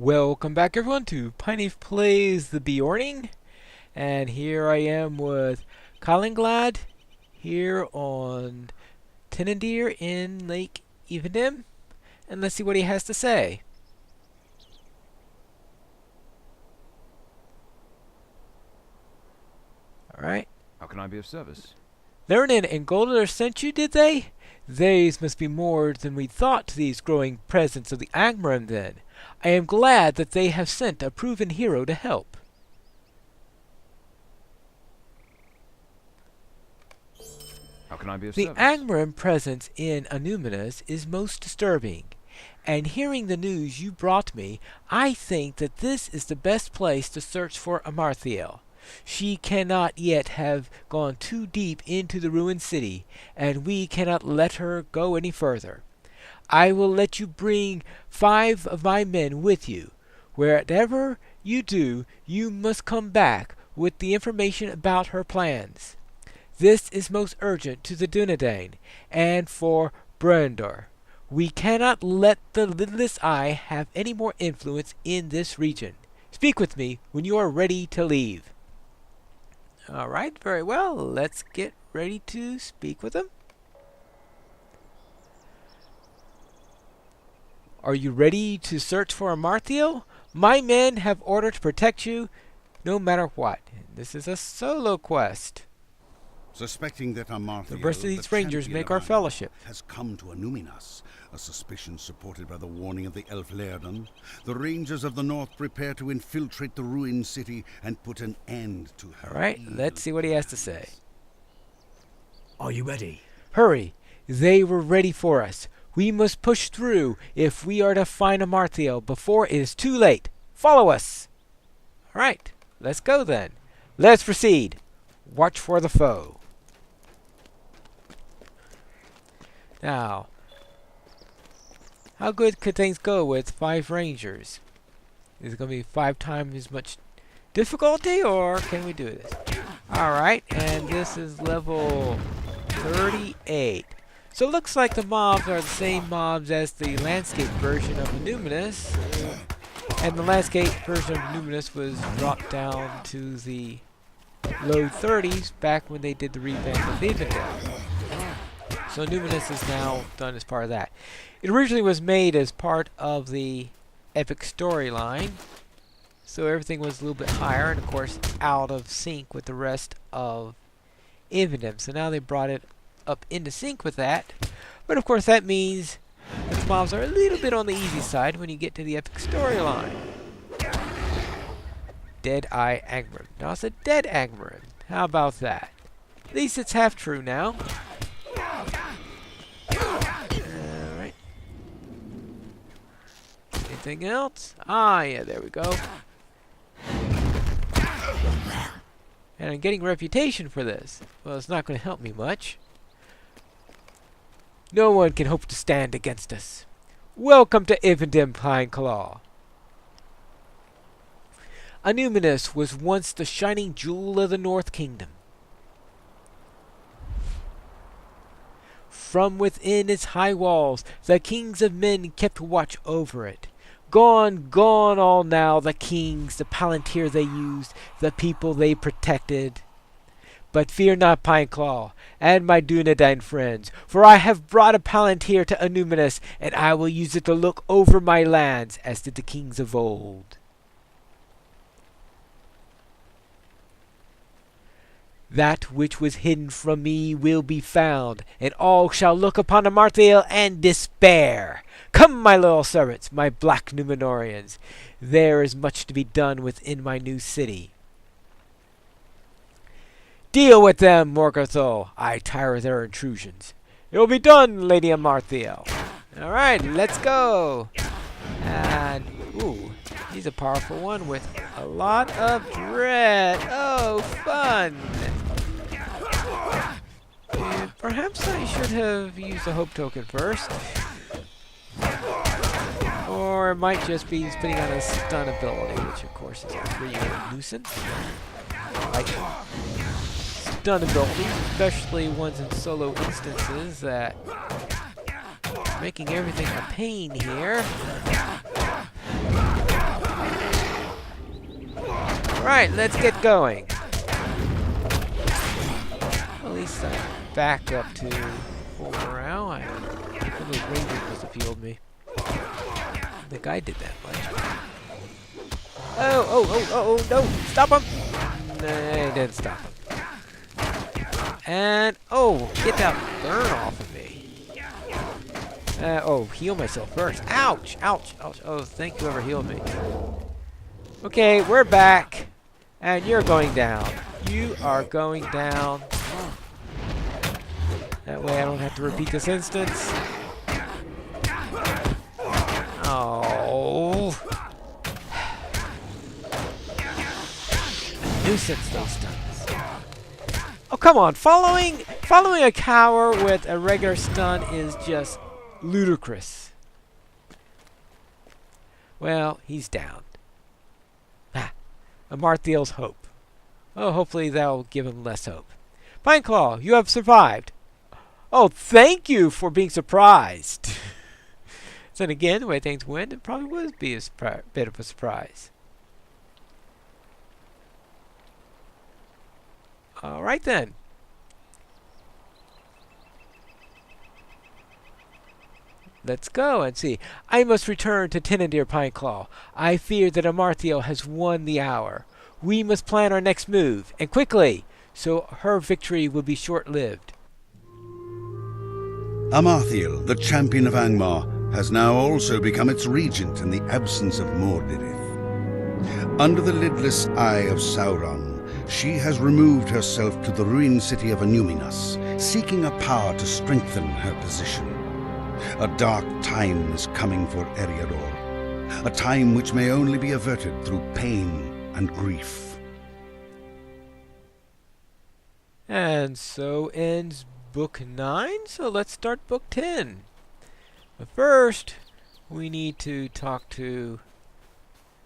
Welcome back everyone to Pineleaf Plays the Beorning, and here I am with Collinglad here on Tinendir in Lake Evendim, and let's see what he has to say. Alright. How can I be of service? Lernin and Goldler sent you, did they? These must be more than we thought to these growing presence of the Angmar then. I am glad that they have sent a proven hero to help. How can I be of The service? Angmar presence in Annuminas is most disturbing, and hearing the news you brought me, I think that this is the best place to search for Amarthiel. She cannot yet have gone too deep into the ruined city, and we cannot let her go any further. I will let you bring 5 of my men with you. Wherever you do, you must come back with the information about her plans. This is most urgent to the Dunedain, and for Brandor. We cannot let the lidless eye have any more influence in this region. Speak with me when you are ready to leave. Alright, very well. Let's get ready to speak with him. Are you ready to search for Amarthiel? My men have ordered to protect you no matter what. This is a solo quest. Suspecting that Amarthiel, The rest of these the rangers champion make of our Annuminas, fellowship. has come to Annuminas, a suspicion supported by the warning of the elf Lairden, the rangers of the north prepare to infiltrate the ruined city and put an end to her. Alright, let's see what he has to say. Are you ready? Hurry! They were ready for us. We must push through if we are to find Amarthiel before it is too late. Follow us! Alright, let's go then. Let's proceed. Watch for the foe. Now, how good could things go with 5 rangers? Is it going to be 5 times as much difficulty, or can we do this? Alright, and this is level 38. So it looks like the mobs are the same mobs as the landscape version of Annuminas. And the landscape version of Annuminas was dropped down to the low 30s back when they did the revamp of Evendell. So Annuminas is now done as part of that. It originally was made as part of the epic storyline, so everything was a little bit higher and of course out of sync with the rest of Evendell. So now they brought it up into sync with that, but of course that means that the mobs are a little bit on the easy side when you get to the epic storyline. Dead-Eye Angmar. Now it's a dead Angmar. How about that? At least it's half true now. Alright. Anything else? Ah, yeah, there we go. And I'm getting a reputation for this. Well, it's not going to help me much. No one can hope to stand against us. Welcome to Evendim Pineclaw. Annuminas was once the shining jewel of the North Kingdom. From within its high walls, the kings of men kept watch over it. Gone, gone all now, the kings, the palantir they used, the people they protected. But fear not, Pineclaw, and my Dunedain friends, for I have brought a palantir to Annuminas, and I will use it to look over my lands, as did the kings of old. That which was hidden from me will be found, and all shall look upon Amarthiel and despair. Come, my loyal servants, my black Numenorians. There is much to be done within my new city. Deal with them, Morgothel. I tire of their intrusions. It will be done, Lady Amarthiel. Alright, let's go. And, ooh, he's a powerful one with a lot of dread. Oh, fun. Perhaps I should have used a hope token first. Or it might just be spinning on a stun ability, which of course is a 3-unit nuisance. Like stun abilities, especially ones in solo instances that are making everything a pain here. Right, let's get going. At least I'm back up to full morale. I think those rangers must have healed me. I think I did that much. Oh, no! Stop him! No, he didn't stop him. And, get that burn off of me. Heal myself first. Ouch! Ouch! Ouch! Oh, thank you whoever healed me. Okay, we're back. And you're going down. You are going down. That way I don't have to repeat this instance. Oh. A nuisance, those stuns. Oh, come on. Following a cower with a regular stun is just ludicrous. Well, he's down. Amarthiel's hope. Oh, hopefully that'll give him less hope. Pineclaw, you have survived. Oh, thank you for being surprised. Then again, the way things went, it probably would be a bit of a surprise. All right then. Let's go and see. I must return to Tinadir, Pineclaw. I fear that Amarthiel has won the hour. We must plan our next move, and quickly, so her victory will be short-lived. Amarthiel, the champion of Angmar, has now also become its regent in the absence of Mordirith. Under the lidless eye of Sauron, she has removed herself to the ruined city of Annuminas, seeking a power to strengthen her position. A dark time is coming for Eriador, a time which may only be averted through pain and grief. And so ends Book 9, so let's start Book 10. But first, we need to talk to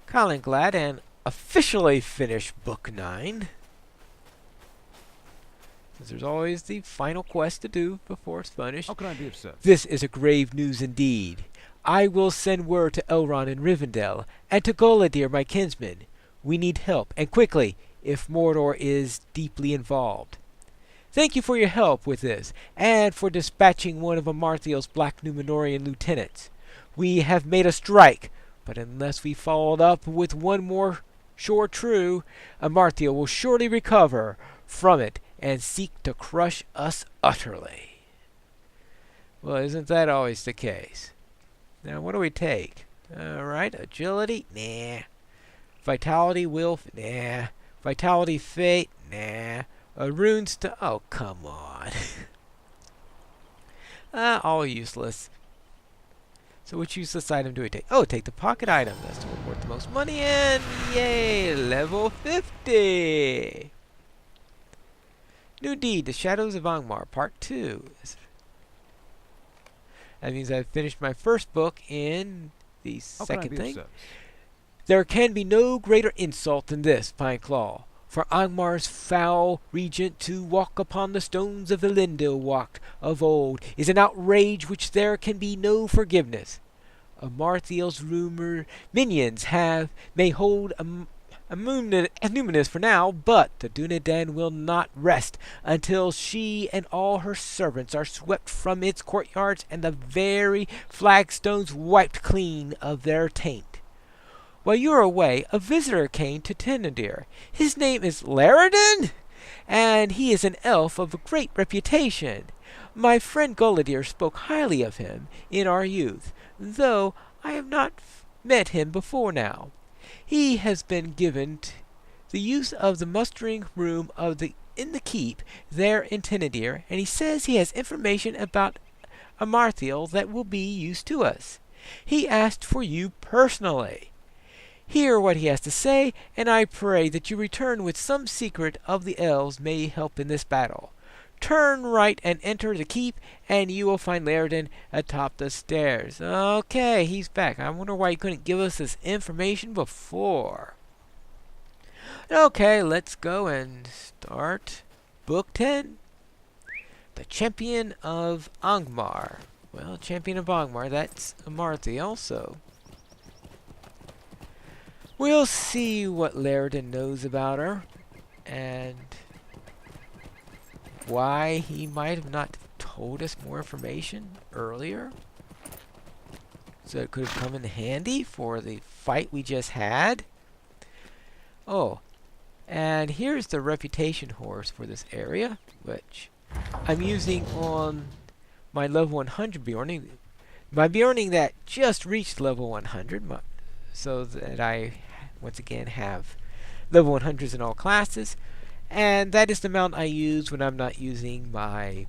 Kalinglad and officially finish Book 9. Because there's always the final quest to do before it's finished. How can I be of service? This is a grave news indeed. I will send word to Elrond in Rivendell, and to Goladir, my kinsman. We need help, and quickly, if Mordor is deeply involved. Thank you for your help with this, and for dispatching one of Amarthiel's Black Númenórean lieutenants. We have made a strike, but unless we followed up with one more sure true, Amarthiel will surely recover from it and seek to crush us utterly. Well, isn't that always the case? Now, what do we take? Alright, agility? Nah. Vitality, will? Nah. Vitality, fate? Nah. A rune oh, come on. All useless. So which useless item do we take? Oh, take the pocket item. That's the one worth the most money in. Yay! Level 50! New Deed, The Shadows of Angmar, Part 2. That means I've finished my first book in the second thing. There can be no greater insult than this, Pineclaw. For Angmar's foul regent to walk upon the stones of Elendil walked of old is an outrage which there can be no forgiveness. Amarthiel's rumored minions may hold Annuminas for now, but the Dunedain will not rest until she and all her servants are swept from its courtyards and the very flagstones wiped clean of their taint. While you were away, a visitor came to Tinadir. His name is Laredin, and he is an elf of great reputation. My friend Goladir spoke highly of him in our youth, though I have not met him before now. He has been given the use of the mustering room in the keep there in Tinadir, and he says he has information about Amarthiel that will be used to us. He asked for you personally. Hear what he has to say, and I pray that you return with some secret of the elves may help in this battle. Turn right and enter the keep, and you will find Laredin atop the stairs. Okay, he's back. I wonder why he couldn't give us this information before. Okay, let's go and start Book 10. The Champion of Angmar. Well, Champion of Angmar, that's Amarthiel, so We'll see what Laridan knows about her, and why he might have not told us more information earlier. So it could have come in handy for the fight we just had. Oh, and here's the reputation horse for this area, which I'm using on my level 100 Beorning. My Beorning that just reached level 100, so that I once again have level 100s in all classes. And that is the mount I use when I'm not using my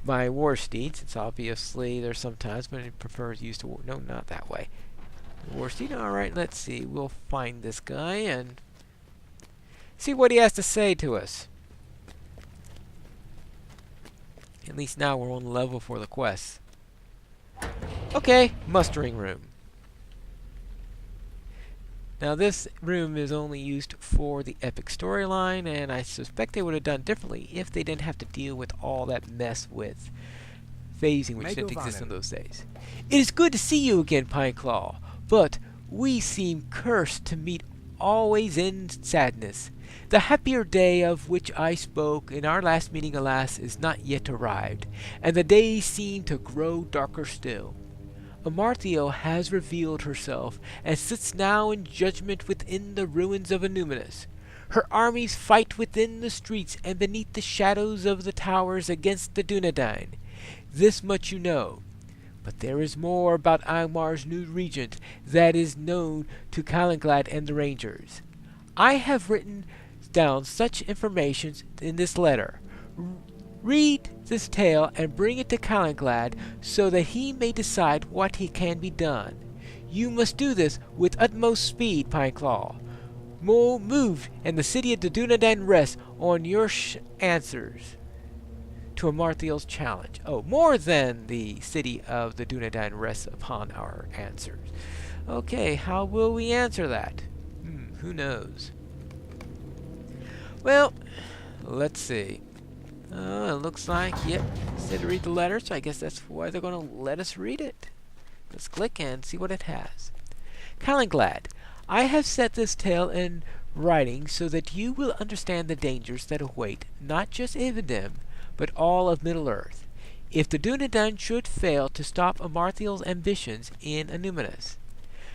war steeds. It's obviously there's sometimes when it prefers use to war. No, not that way. War steed. All right, let's see. We'll find this guy and see what he has to say to us. At least now we're on level for the quest. Okay, mustering room. Now this room is only used for the epic storyline, and I suspect they would have done differently if they didn't have to deal with all that mess with phasing which didn't exist in those days. It is good to see you again, Pineclaw, but we seem cursed to meet always in sadness. The happier day of which I spoke in our last meeting, alas, is not yet arrived, and the days seem to grow darker still. Amarthiel has revealed herself, and sits now in judgment within the ruins of Annuminas. Her armies fight within the streets and beneath the shadows of the towers against the Dunedain. This much you know. But there is more about Angmar's new regent that is known to Calenglad and the Rangers. I have written down such information in this letter. Read this tale and bring it to Calenglad so that he may decide what can be done. You must do this with utmost speed, Pineclaw. Move, and the city of the Dunedain rests on your answers to Amarthiel's challenge. Oh, more than the city of the Dunedain rests upon our answers. Okay, how will we answer that? Who knows? Well, let's see. It looks like, yep, said to read the letter, so I guess that's why they're going to let us read it. Let's click and see what it has. Calenglad, I have set this tale in writing so that you will understand the dangers that await not just Evidem, but all of Middle-earth, if the Dunedain should fail to stop Amarthiel's ambitions in Annuminas.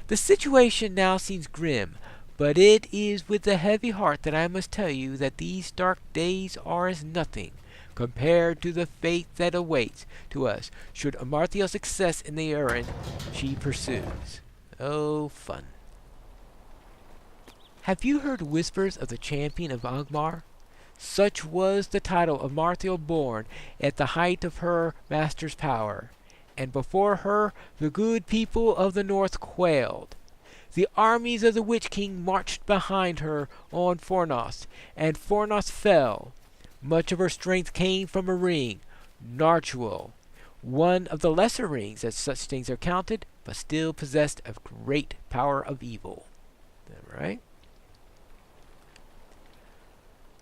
The situation now seems grim, but it is with a heavy heart that I must tell you that these dark days are as nothing compared to the fate that awaits to us should Amarthiel success in the errand she pursues. Oh, fun. Have you heard whispers of the champion of Angmar? Such was the title of Amarthiel born at the height of her master's power, and before her the good people of the north quailed. The armies of the Witch King marched behind her on Fornos, and Fornos fell. Much of her strength came from a ring, Narchuel, one of the lesser rings as such things are counted, but still possessed of great power of evil. Right?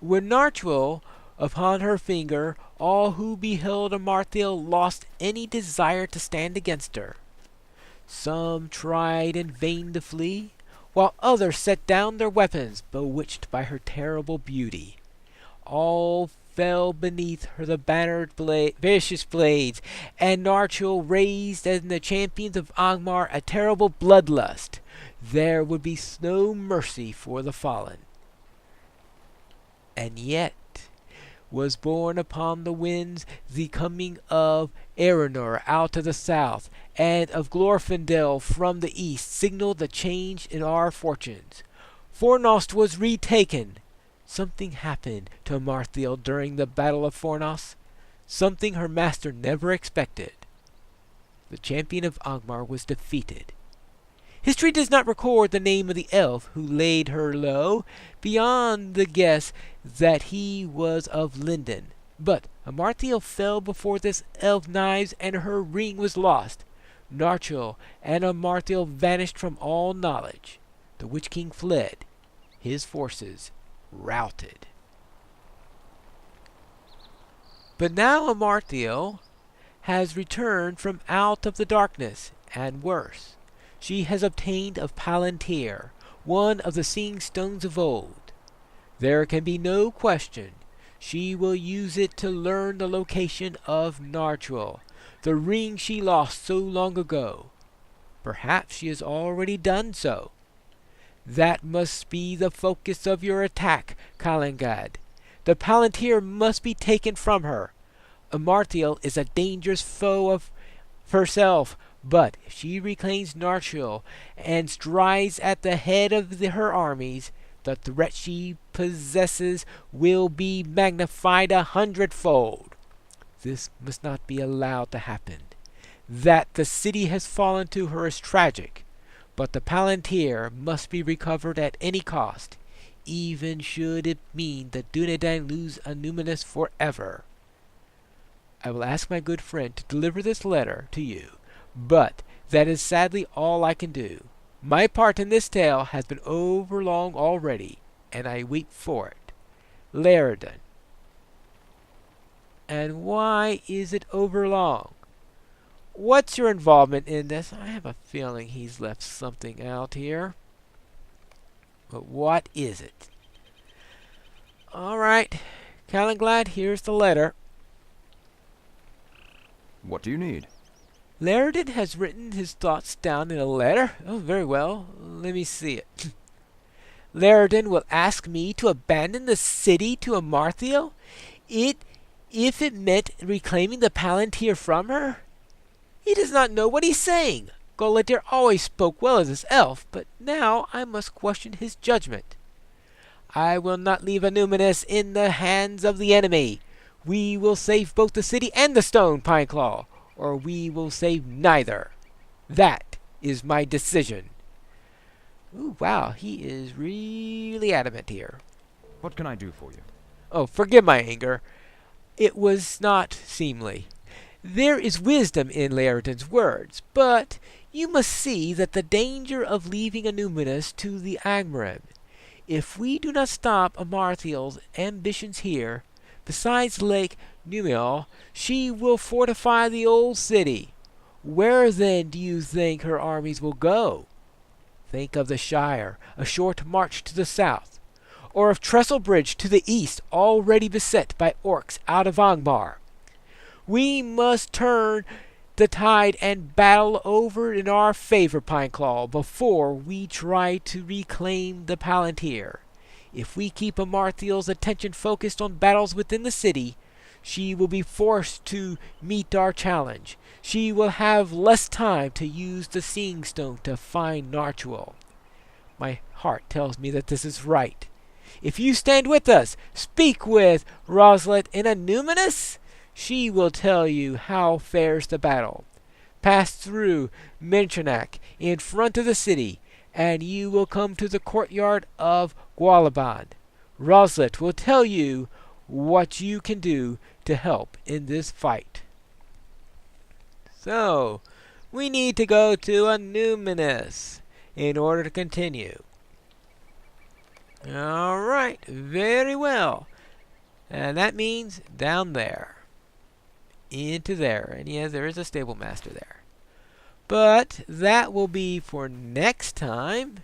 With Narchuel upon her finger, all who beheld Amarthiel lost any desire to stand against her. Some tried in vain to flee, while others set down their weapons, bewitched by her terrible beauty. All fell beneath her the bannered vicious blades, and Narchuel raised in the champions of Angmar a terrible bloodlust. There would be no mercy for the fallen. And yet was born upon the winds the coming of Erenor out of the south, and of Glorfindel from the east, signaled the change in our fortunes. Fornos was retaken. Something happened to Amarthiel during the Battle of Fornos, something her master never expected. The champion of Angmar was defeated. History does not record the name of the elf who laid her low, beyond the guess that he was of Linden. But Amarthiel fell before this elf's knives, and her ring was lost. Narchuel and Amarthiel vanished from all knowledge. The Witch King fled, his forces routed. But now Amarthiel has returned from out of the darkness, and worse. she has obtained of Palantir, one of the seeing stones of old. There can be no question. She will use it to learn the location of Nartril, the ring she lost so long ago. Perhaps she has already done so. That must be the focus of your attack, Kalangad. The Palantir must be taken from her. Amarthiel is a dangerous foe of herself, but if she reclaims Nartril and strides at the head of her armies, the threat she possesses will be magnified 100-fold. This must not be allowed to happen. That the city has fallen to her is tragic, but the Palantir must be recovered at any cost, even should it mean that Dunedain lose Annuminas forever. I will ask my good friend to deliver this letter to you, but that is sadly all I can do. My part in this tale has been overlong already, and I wait for it. Laerden. And why is it overlong? What's your involvement in this? I have a feeling he's left something out here. But what is it? Alright, Calanglad, here's the letter. What do you need? Laerden has written his thoughts down in a letter. Oh, very well. Let me see it. Laerden will ask me to abandon the city to Amarthiel? If it meant reclaiming the Palantir from her? He does not know what he's saying. Golitir always spoke well as his elf, but now I must question his judgment. I will not leave Annuminas in the hands of the enemy. We will save both the city and the stone, Pineclaw, or we will save neither. That is my decision. Ooh, wow, he is really adamant here. What can I do for you? Oh, forgive my anger. It was not seemly. There is wisdom in Laerden's words, but you must see that the danger of leaving Annuminas to the Angmar. If we do not stop Amarthiel's ambitions here, besides Lake Numiel, she will fortify the old city. Where then do you think her armies will go? Think of the Shire, a short march to the south, or of Trestlebridge to the east, already beset by orcs out of Angmar. We must turn the tide and battle over in our favor, Pineclaw, before we try to reclaim the Palantir. If we keep Amarthiel's attention focused on battles within the city, she will be forced to meet our challenge. She will have less time to use the Seeing Stone to find Nartril. My heart tells me that this is right. If you stand with us, speak with Roslet in Annuminas. She will tell you how fares the battle. Pass through Menchonak in front of the city, and you will come to the courtyard of Gwalaband. Roslet will tell you what you can do to help in this fight. So, we need to go to Annuminas in order to continue. Alright, very well. And that means down there. Into there. And yes, there is a stable master there. But that will be for next time.